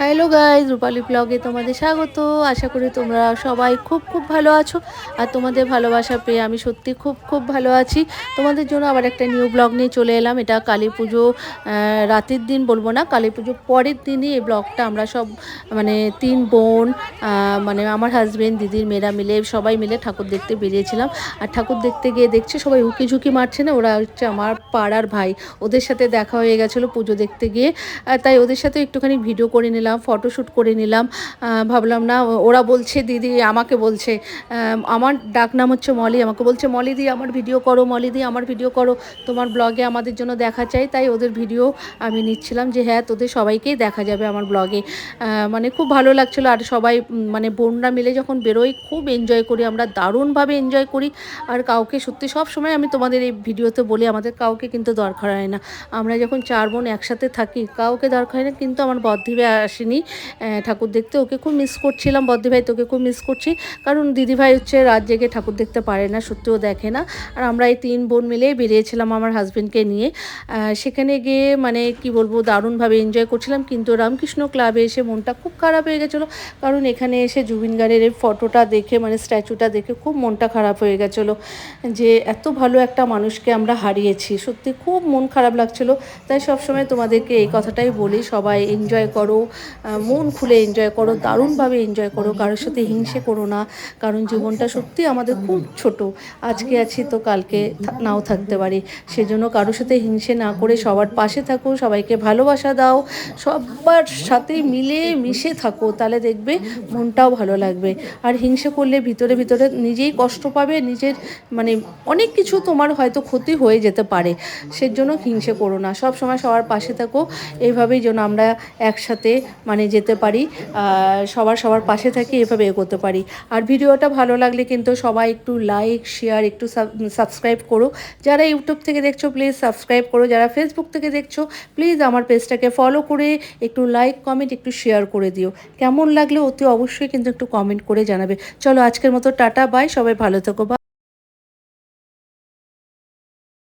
Hello guys, রূপালী ব্লগে তোমাদের স্বাগত। আশা করি তোমরা সবাই খুব খুব ভালো আছো। আর তোমাদের ভালোবাসা পেয়ে আমি সত্যি খুব খুব ভালো আছি। তোমাদের জন্য আবার একটা নিউ ব্লগ নিয়ে চলে এলাম। এটা কালী পুজো রাতের দিন বলবো না, কালী পুজো পরের দিনই এই ব্লগটা আমরা সব মানে 3 বোন, মানে আমার হাজবেন্ড, দিদির মেয়েরা মিলে সবাই মিলে ঠাকুর দেখতে বেরিয়েছিলাম। আর ঠাকুর দেখতে গিয়ে দেখছি সবাই উকি ঝুঁকি মারছে না, ওরা হচ্ছে আমার পাড়ার ভাই। ওদের সাথে দেখা হয়ে গেছিলো পুজো দেখতে গিয়ে, তাই ওদের সাথে একটুখানি ভিডিও করে নিলাম, ফটোশ্যুট করে নিলাম। ভাবলাম না, ওরা বলছে, দিদি আমাকে বলছে, আমার ডাক নাম হচ্ছে মলি, আমাকে বলছে মলি দি আমার ভিডিও করো, মলি দি আমার ভিডিও করো, তোমার ব্লগে আমাদের জন্য দেখা চাই। তাই ওদের ভিডিও আমি নিচ্ছিলাম যে হ্যাঁ তোদের সবাইকেই দেখা যাবে আমার ব্লগে। মানে খুব ভালো লাগছিলো। আর সবাই মানে বোনরা মিলে যখন বেরোই খুব এনজয় করি, আমরা দারুণভাবে এনজয় করি। আর কাউকে সত্যি সব সময় আমি তোমাদের এই ভিডিওতে বলি, আমাদের কাউকে কিন্তু দরকার হয় না। আমরা যখন 4 বোন একসাথে থাকি কাউকে দরকার হয় না। কিন্তু আমার বদ্দিভাই আসেনি ঠাকুর দেখতে, ওকে খুব মিস করছিলাম। বদ্দিভাই তোকে খুব মিস করছি, কারণ দিদিভাই হচ্ছে রাত জেগে ঠাকুর দেখতে পারে না, সত্যিও দেখে না। আর আমরা এই 3 বোন মিলেই বেরিয়েছিলাম আমার হাজব্যান্ডকে নিয়ে। সেখানে গিয়ে মানে কি বলবো, দারুণভাবে এনজয় করছিলাম। কিন্তু রামকৃষ্ণ ক্লাবে এসে মনটা খুব খারাপ হয়ে গেছিলো, কারণ এখানে এসে জুবিন গার্গের এই ফটোটা দেখে, মানে স্ট্যাচুটা দেখে খুব মনটা খারাপ হয়ে গেছিলো যে এত ভালো একটা মানুষকে আমরা হারিয়েছি। সত্যি খুব মন খারাপ লাগছিলো। তাই সবসময় তোমাদেরকে এই কথাটাই বলি, সবাই এনজয় করো, মন খুলে এনজয় করো, দারুণভাবে এনজয় করো, কারোর সাথে হিংসে করো না। কারণ জীবনটা সত্যি আমাদের খুব ছোট, আজকে আছি তো কালকে নাও থাকতে পারি। সেজন্য কারোর সাথে হিংসে না করে সবার পাশে থাকো, সবাইকে ভালোবাসা দাও, সবার সাথে মিলে মিশে থাকো, তাহলে দেখবে মনটাও ভালো লাগবে। আর হিংসে করলে ভিতরে ভিতরে নিজেই কষ্ট পাবে, নিজের মানে অনেক কিছু তোমার হয়তো ক্ষতি হয়ে যেতে পারে। সেজন্য হিংসে করো না, সব সময় সবার পাশে থাকো। এইভাবেই যেন আমরা একসাথে মানে যেতে পারি, সবার পাশে থাকি, এভাবে এগোতে পারি। আর ভিডিওটা ভালো লাগলে কিন্তু সবাই একটু লাইক শেয়ার, একটু সাবস্ক্রাইব করো। যারা ইউটিউব থেকে দেখছো প্লিজ সাবস্ক্রাইব করো, যারা ফেসবুক থেকে দেখছো প্লিজ আমার পেজটাকে ফলো করে একটু লাইক কমেন্ট একটু শেয়ার করে দিও। কেমন লাগলে অতি অবশ্যই কিন্তু একটু কমেন্ট করে জানাবে। চলো আজকের মতো টাটা বাই, সবাই ভালো থেকো, বাই।